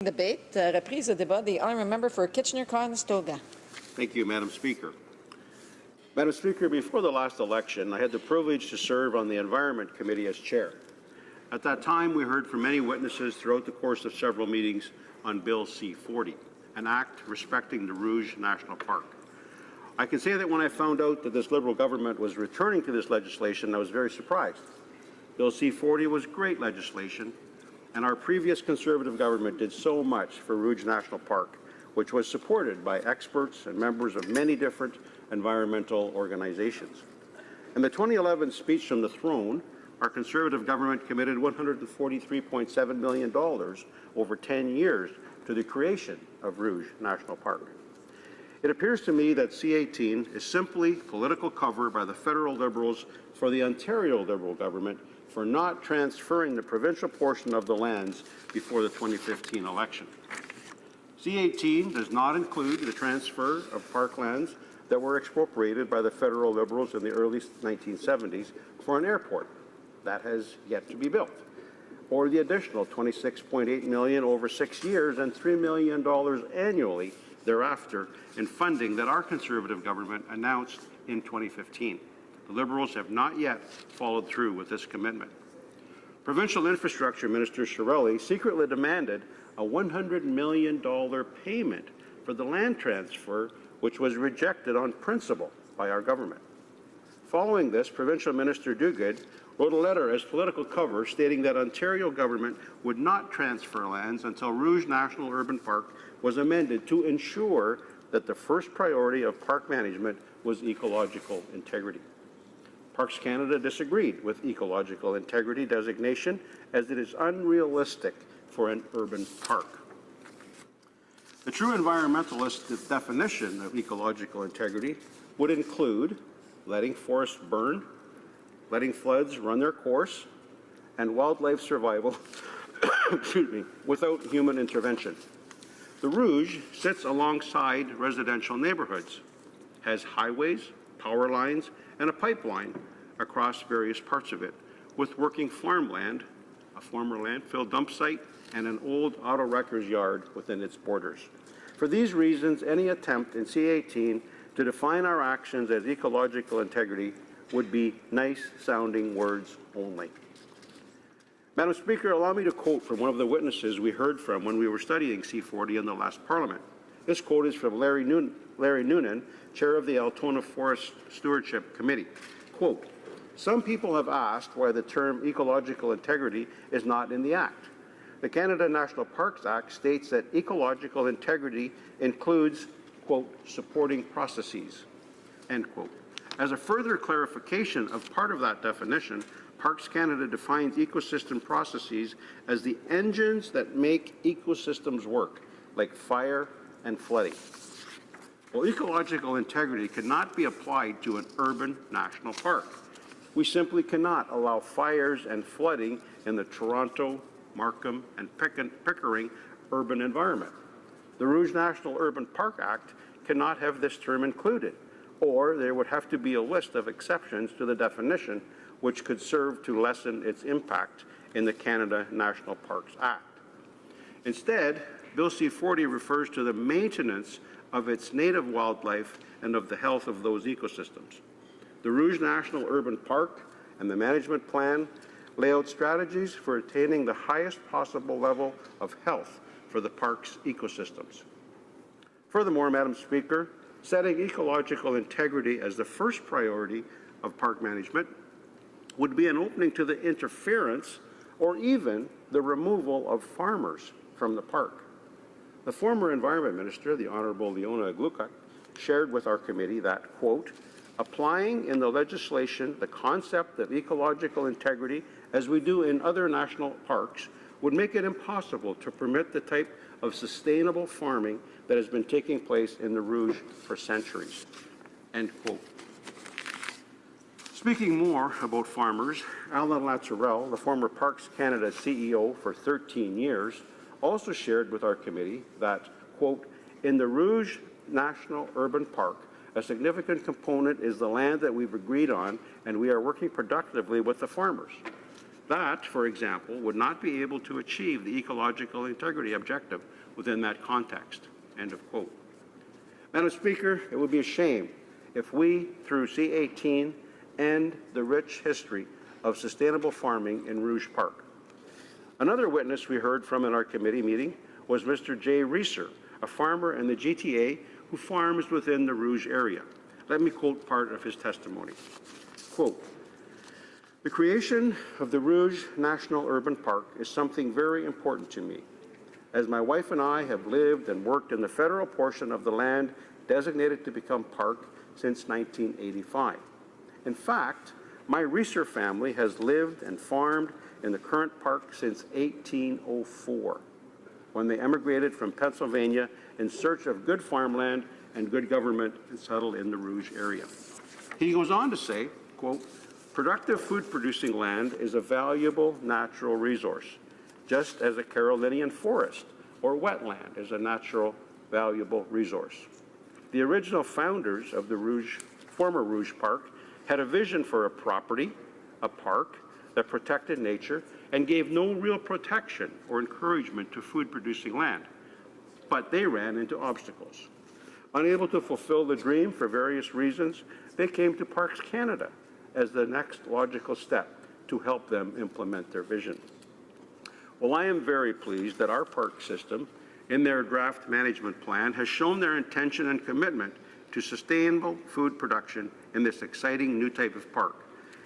Debate, reprise au débat. The honourable member for Kitchener-Conestoga. Thank you, Madam Speaker. Madam Speaker, before the last election, I had the privilege to serve on the Environment Committee as chair. At that time, we heard from many witnesses throughout the course of several meetings on Bill C-40, an act respecting the Rouge National Park. I can say that when I found out that this Liberal government was returning to this legislation, I was very surprised. Bill C-40 was great legislation, and our previous Conservative government did so much for Rouge National Park, which was supported by experts and members of many different environmental organizations. In the 2011 speech from the throne, our Conservative government committed $143.7 million over 10 years to the creation of Rouge National Park. It appears to me that C-18 is simply political cover by the federal Liberals for the Ontario Liberal government for not transferring the provincial portion of the lands before the 2015 election. C-18 does not include the transfer of parklands that were expropriated by the federal Liberals in the early 1970s for an airport that has yet to be built, or the additional $26.8 million over 6 years and $3 million annually thereafter in funding that our Conservative government announced in 2015. The Liberals have not yet followed through with this commitment. Provincial Infrastructure Minister Chiarelli secretly demanded a $100 million payment for the land transfer, which was rejected on principle by our government. Following this, Provincial Minister Duguid wrote a letter as political cover stating that Ontario government would not transfer lands until Rouge National Urban Park was amended to ensure that the first priority of park management was ecological integrity. Parks Canada disagreed with ecological integrity designation as it is unrealistic for an urban park. The true environmentalist definition of ecological integrity would include letting forests burn, letting floods run their course, and wildlife survival without human intervention. The Rouge sits alongside residential neighborhoods, has highways, power lines, and a pipeline across various parts of it, with working farmland, a former landfill dump site, and an old auto wrecker's yard within its borders. For these reasons, any attempt in C-18 to define our actions as ecological integrity would be nice-sounding words only. Madam Speaker, allow me to quote from one of the witnesses we heard from when we were studying C-40 in the last Parliament. This quote is from Larry Noonan, Chair of the Altona Forest Stewardship Committee. Quote, "Some people have asked why the term ecological integrity is not in the Act. The Canada National Parks Act states that ecological integrity includes, quote, supporting processes," end quote. As a further clarification of part of that definition, Parks Canada defines ecosystem processes as the engines that make ecosystems work, like fire and flooding. Well, ecological integrity cannot be applied to an urban national park. We simply cannot allow fires and flooding in the Toronto, Markham, and Pickering urban environment. The Rouge National Urban Park Act cannot have this term included, or there would have to be a list of exceptions to the definition which could serve to lessen its impact in the Canada National Parks Act. Instead, Bill C-40 refers to the maintenance of its native wildlife and of the health of those ecosystems. The Rouge National Urban Park and the management plan lay out strategies for attaining the highest possible level of health for the park's ecosystems. Furthermore, Madam Speaker, setting ecological integrity as the first priority of park management would be an opening to the interference or even the removal of farmers from the park. The former Environment Minister, the Honourable Leona Aglukkaq, shared with our committee that, quote, "Applying in the legislation the concept of ecological integrity as we do in other national parks would make it impossible to permit the type of sustainable farming that has been taking place in the Rouge for centuries," end quote. Speaking more about farmers, Alan Laturel, the former Parks Canada CEO for 13 years, also shared with our committee that, quote, "In the Rouge National Urban Park, a significant component is the land that we've agreed on, and we are working productively with the farmers. That, for example, would not be able to achieve the ecological integrity objective within that context. End of quote. Madam Speaker, it would be a shame if we, through C-18, end the rich history of sustainable farming in Rouge Park. Another witness we heard from in our committee meeting was Mr. Jay Reeser, a farmer in the GTA who farms within the Rouge area. Let me quote part of his testimony. Quote, "The creation of the Rouge National Urban Park is something very important to me, as my wife and I have lived and worked in the federal portion of the land designated to become park since 1985. In fact, my Reeser family has lived and farmed in the current park since 1804, when they emigrated from Pennsylvania in search of good farmland and good government and settled in the Rouge area." He goes on to say, quote, "Productive food-producing land is a valuable natural resource, just as a Carolinian forest or wetland is a natural, valuable resource. The original founders of the former Rouge Park had a vision for a property, a park, that protected nature and gave no real protection or encouragement to food-producing land. But they ran into obstacles. Unable to fulfill the dream for various reasons, they came to Parks Canada as the next logical step to help them implement their vision. Well, I am very pleased that our park system, in their draft management plan, has shown their intention and commitment to sustainable food production in this exciting new type of park.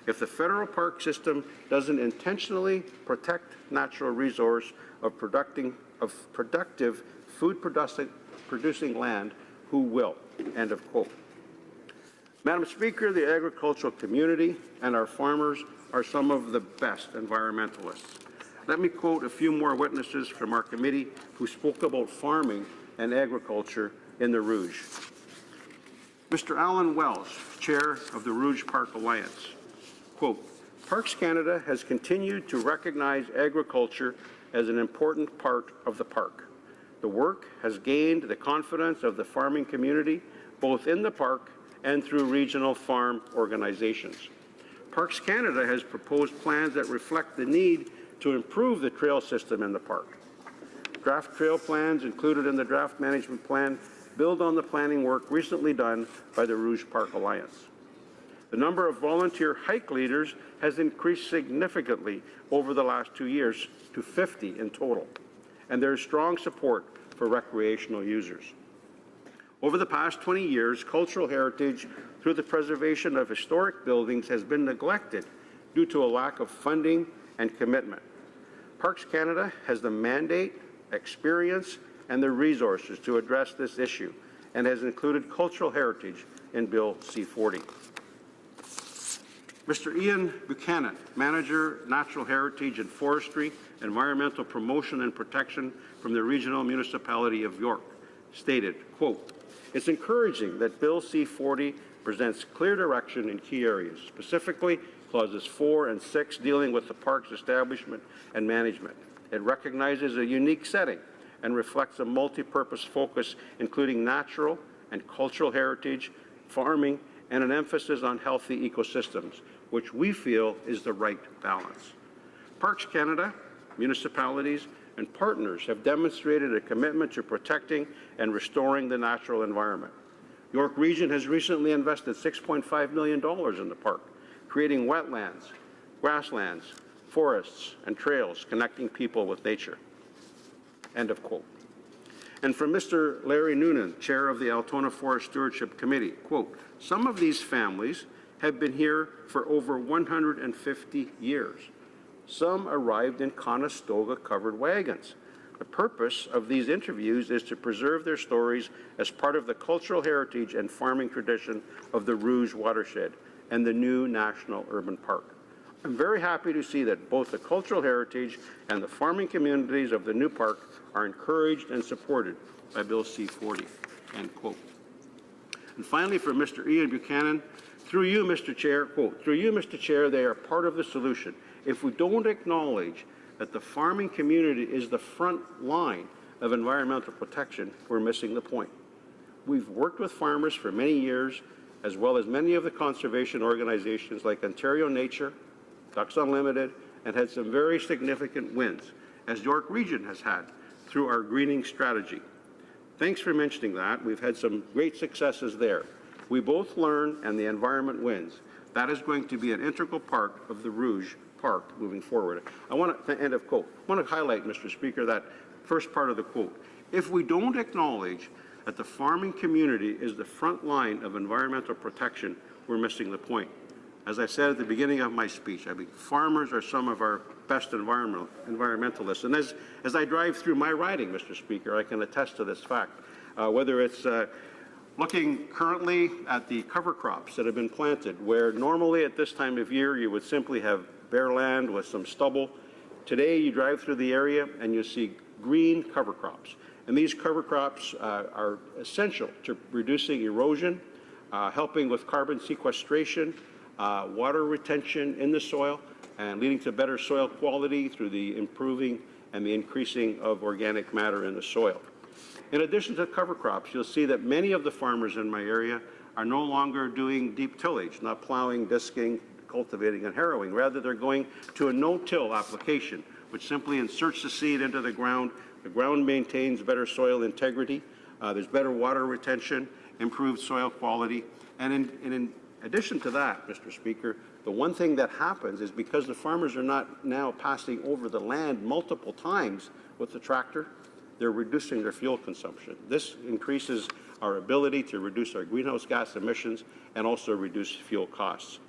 If the federal park system doesn't intentionally protect natural resource of productive food-producing land, who will?" End of quote. Madam Speaker, the agricultural community and our farmers are some of the best environmentalists. Let me quote a few more witnesses from our committee who spoke about farming and agriculture in the Rouge. Mr. Alan Wells, Chair of the Rouge Park Alliance. Quote, "Parks Canada has continued to recognize agriculture as an important part of the park. The work has gained the confidence of the farming community, both in the park and through regional farm organizations. Parks Canada has proposed plans that reflect the need to improve the trail system in the park. Draft trail plans included in the draft management plan build on the planning work recently done by the Rouge Park Alliance. The number of volunteer hike leaders has increased significantly over the last 2 years to 50 in total, and there is strong support for recreational users. Over the past 20 years, cultural heritage through the preservation of historic buildings has been neglected due to a lack of funding and commitment. Parks Canada has the mandate, experience, and the resources to address this issue and has included cultural heritage in Bill C-40. Mr. Ian Buchanan, Manager, Natural Heritage and Forestry, Environmental Promotion and Protection from the Regional Municipality of York, stated, quote, "It's encouraging that Bill C-40 presents clear direction in key areas, specifically clauses 4 and 6 dealing with the park's establishment and management. It recognizes a unique setting and reflects a multi-purpose focus, including natural and cultural heritage, farming, and an emphasis on healthy ecosystems, which we feel is the right balance. Parks Canada, municipalities, and partners have demonstrated a commitment to protecting and restoring the natural environment. York Region has recently invested $6.5 million in the park, creating wetlands, grasslands, forests, and trails connecting people with nature." End of quote. And from Mr. Larry Noonan, Chair of the Altona Forest Stewardship Committee, quote, "Some of these families have been here for over 150 years. Some arrived in Conestoga covered wagons. The purpose of these interviews is to preserve their stories as part of the cultural heritage and farming tradition of the Rouge watershed and the new National Urban Park. I'm very happy to see that both the cultural heritage and the farming communities of the new park are encouraged and supported by Bill C-40, end quote. And finally, from Mr. Ian Buchanan, through you, Mr. Chair, quote, "Through you, Mr. Chair, they are part of the solution. If we don't acknowledge that the farming community is the front line of environmental protection, we're missing the point. We've worked with farmers for many years, as well as many of the conservation organizations like Ontario Nature, Ducks Unlimited, and had some very significant wins, as York Region has had through our greening strategy. Thanks for mentioning that. We've had some great successes there. We both learn and the environment wins. That is going to be an integral part of the Rouge Park moving forward. I want to, end of quote, I want to highlight, Mr. Speaker, that first part of the quote. If we don't acknowledge that the farming community is the front line of environmental protection, we're missing the point. As I said at the beginning of my speech, I mean, farmers are some of our best environmentalists. And as I drive through my riding, Mr. Speaker, I can attest to this fact. Whether it's looking currently at the cover crops that have been planted, where normally at this time of year you would simply have bare land with some stubble. Today you drive through the area and you see green cover crops. And these cover crops are essential to reducing erosion, helping with carbon sequestration, water retention in the soil, and leading to better soil quality through the improving and the increasing of organic matter in the soil. In addition to cover crops, you'll see that many of the farmers in my area are no longer doing deep tillage, not plowing, disking, cultivating, and harrowing. Rather, they're going to a no-till application, which simply inserts the seed into the ground. The ground maintains better soil integrity. There's better water retention, improved soil quality. And in addition to that, Mr. Speaker, the one thing that happens is because the farmers are not now passing over the land multiple times with the tractor, they're reducing their fuel consumption. This increases our ability to reduce our greenhouse gas emissions and also reduce fuel costs.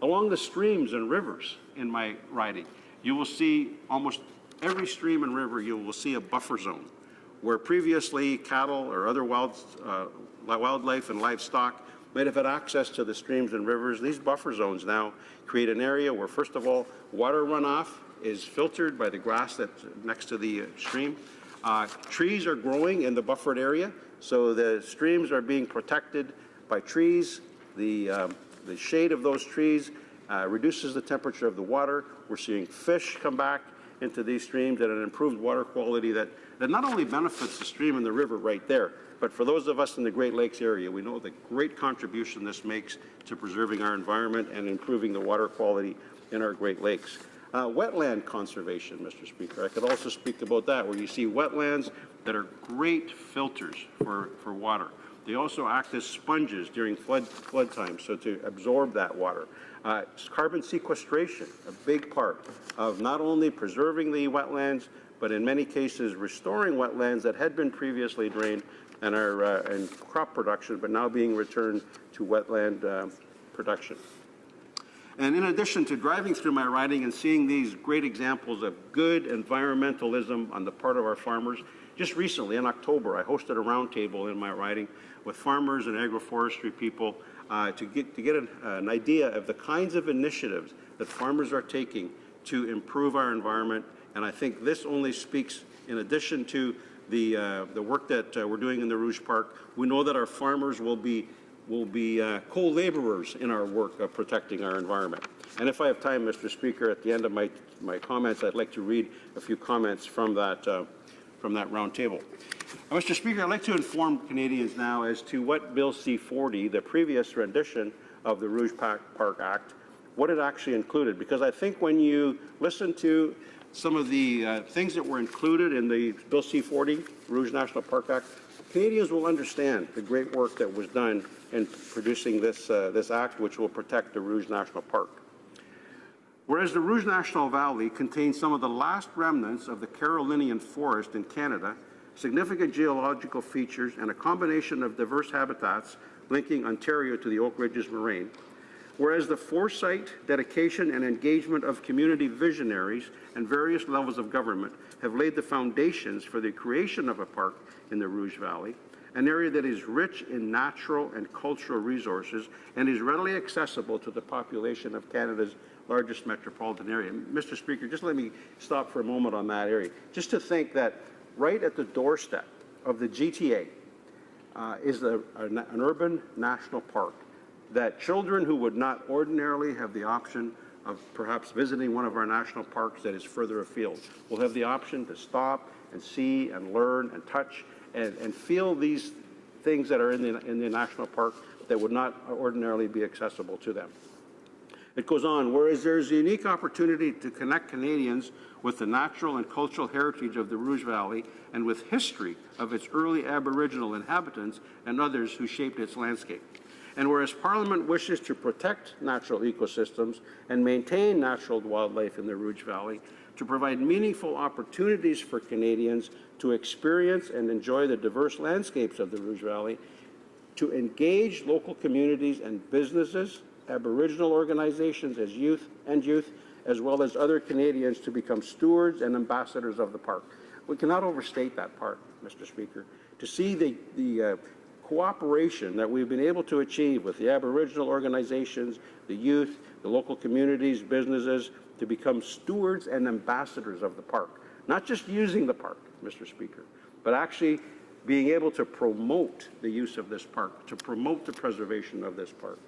Along the streams and rivers in my riding, you will see almost every stream and river, you will see a buffer zone where previously cattle or other wildlife and livestock might have had access to the streams and rivers. These buffer zones now create an area where, first of all, water runoff is filtered by the grass that's next to the stream. Trees are growing in the buffered area, so the streams are being protected by trees. The shade of those trees reduces the temperature of the water. We're seeing fish come back into these streams at an improved water quality that not only benefits the stream and the river right there, but for those of us in the Great Lakes area, we know the great contribution this makes to preserving our environment and improving the water quality in our Great Lakes. Wetland conservation, Mr. Speaker. I could also speak about that, where you see wetlands that are great filters for water. They also act as sponges during flood time, so to absorb that water. Carbon sequestration, a big part of not only preserving the wetlands, but in many cases restoring wetlands that had been previously drained and are in crop production, but now being returned to wetland production. And in addition to driving through my riding and seeing these great examples of good environmentalism on the part of our farmers, just recently in October, I hosted a roundtable in my riding with farmers and agroforestry people to get an idea of the kinds of initiatives that farmers are taking to improve our environment. And I think this only speaks, in addition to the work that we're doing in the Rouge Park, we know that our farmers will be co-laborers in our work of protecting our environment. And if I have time, Mr. Speaker, at the end of my comments, I'd like to read a few comments from that roundtable. Mr. Speaker, I'd like to inform Canadians now as to what Bill C-40, the previous rendition of the Rouge Park Act, what it actually included. Because I think when you listen to some of the things that were included in the Bill C-40, Rouge National Park Act, Canadians will understand the great work that was done in producing this act, which will protect the Rouge National Park. Whereas the Rouge National Valley contains some of the last remnants of the Carolinian forest in Canada, significant geological features, and a combination of diverse habitats linking Ontario to the Oak Ridges Moraine, whereas the foresight, dedication, and engagement of community visionaries and various levels of government have laid the foundations for the creation of a park in the Rouge Valley, an area that is rich in natural and cultural resources and is readily accessible to the population of Canada's largest metropolitan area. Mr. Speaker, just let me stop for a moment on that area. Just to think that right at the doorstep of the GTA is an urban national park that children who would not ordinarily have the option of perhaps visiting one of our national parks that is further afield will have the option to stop and see and learn and touch and feel these things that are in the national park that would not ordinarily be accessible to them. It goes on, whereas there is a unique opportunity to connect Canadians with the natural and cultural heritage of the Rouge Valley and with history of its early Aboriginal inhabitants and others who shaped its landscape. And whereas Parliament wishes to protect natural ecosystems and maintain natural wildlife in the Rouge Valley, to provide meaningful opportunities for Canadians to experience and enjoy the diverse landscapes of the Rouge Valley, to engage local communities and businesses, Aboriginal organizations as youth, as well as other Canadians to become stewards and ambassadors of the park. We cannot overstate that part, Mr. Speaker. To see the cooperation that we've been able to achieve with the Aboriginal organizations, the youth, the local communities, businesses, to become stewards and ambassadors of the park. Not just using the park, Mr. Speaker, but actually being able to promote the use of this park, to promote the preservation of this park.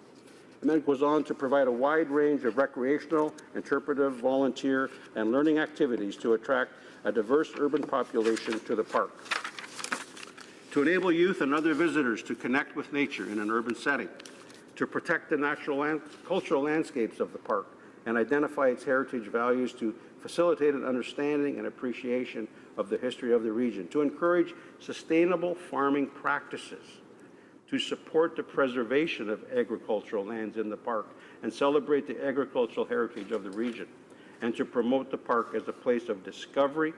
And then it goes on to provide a wide range of recreational, interpretive, volunteer, and learning activities to attract a diverse urban population to the park. To enable youth and other visitors to connect with nature in an urban setting, to protect the natural and cultural landscapes of the park and identify its heritage values, to facilitate an understanding and appreciation of the history of the region, to encourage sustainable farming practices, to support the preservation of agricultural lands in the park and celebrate the agricultural heritage of the region, and to promote the park as a place of discovery,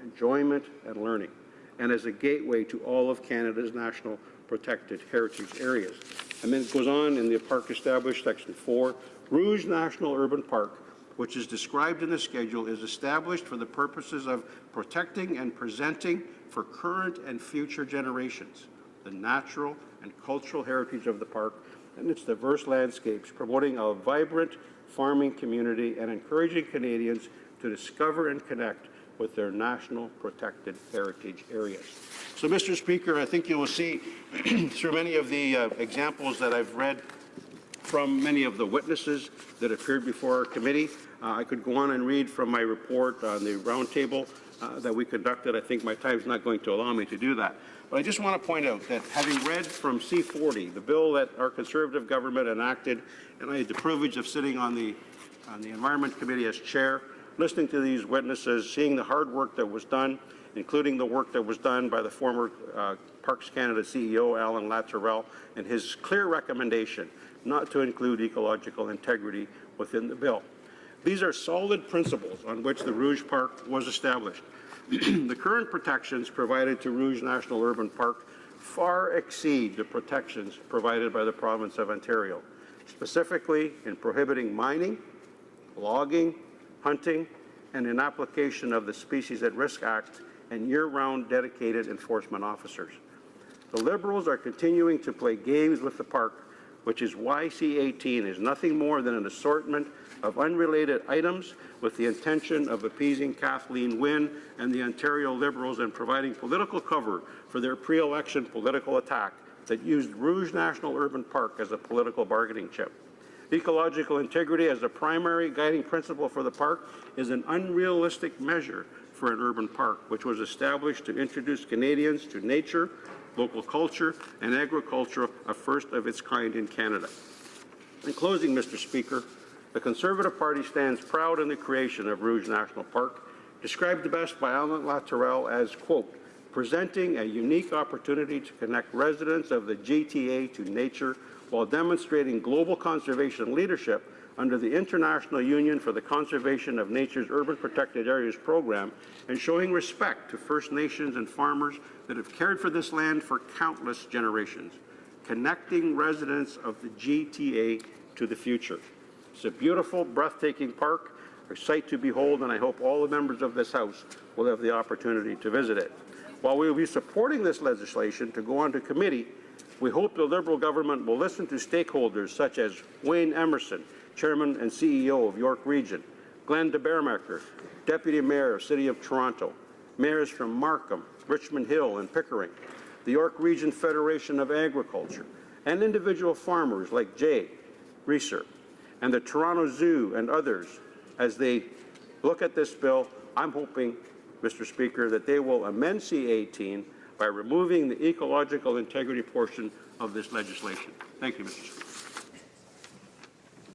enjoyment, and learning, and as a gateway to all of Canada's national protected heritage areas. And then it goes on in the park established, Section 4, Rouge National Urban Park, which is described in the schedule, is established for the purposes of protecting and presenting for current and future generations the natural and cultural heritage of the park and its diverse landscapes, promoting a vibrant farming community and encouraging Canadians to discover and connect with their national protected heritage areas. So, Mr. Speaker, I think you will see through many of the examples that I've read from many of the witnesses that appeared before our committee. I could go on and read from my report on the roundtable that we conducted. I think my time is not going to allow me to do that. But I just want to point out that having read from C-40, the bill that our Conservative government enacted, and I had the privilege of sitting on the Environment Committee as chair, listening to these witnesses, seeing the hard work that was done, including the work that was done by the former Parks Canada CEO, Alan Lattrell, and his clear recommendation not to include ecological integrity within the bill. These are solid principles on which the Rouge Park was established. The current protections provided to Rouge National Urban Park far exceed the protections provided by the province of Ontario, specifically in prohibiting mining, logging, hunting, and in application of the Species at Risk Act and year-round dedicated enforcement officers. The Liberals are continuing to play games with the park, which is why C-18 is nothing more than an assortment of unrelated items with the intention of appeasing Kathleen Wynne and the Ontario Liberals and providing political cover for their pre-election political attack that used Rouge National Urban Park as a political bargaining chip. Ecological integrity as a primary guiding principle for the park is an unrealistic measure for an urban park, which was established to introduce Canadians to nature, local culture, and agriculture, a first of its kind in Canada. In closing, Mr. Speaker, the Conservative Party stands proud in the creation of Rouge National Park, described the best by Alan Lattrell as, quote, presenting a unique opportunity to connect residents of the GTA to nature while demonstrating global conservation leadership under the International Union for the Conservation of Nature's Urban Protected Areas program and showing respect to First Nations and farmers that have cared for this land for countless generations, connecting residents of the GTA to the future. It's a beautiful, breathtaking park, a sight to behold, and I hope all the members of this House will have the opportunity to visit it. While we will be supporting this legislation to go on to committee, we hope the Liberal government will listen to stakeholders such as Wayne Emerson, Chairman and CEO of York Region, Glenn DeBermacher, Deputy Mayor of City of Toronto, mayors from Markham, Richmond Hill, and Pickering, the York Region Federation of Agriculture, and individual farmers like Jay Reeser, and the Toronto Zoo and others. As they look at this bill, I'm hoping, Mr. Speaker, that they will amend C-18 by removing the ecological integrity portion of this legislation. Thank you, Mr. Speaker.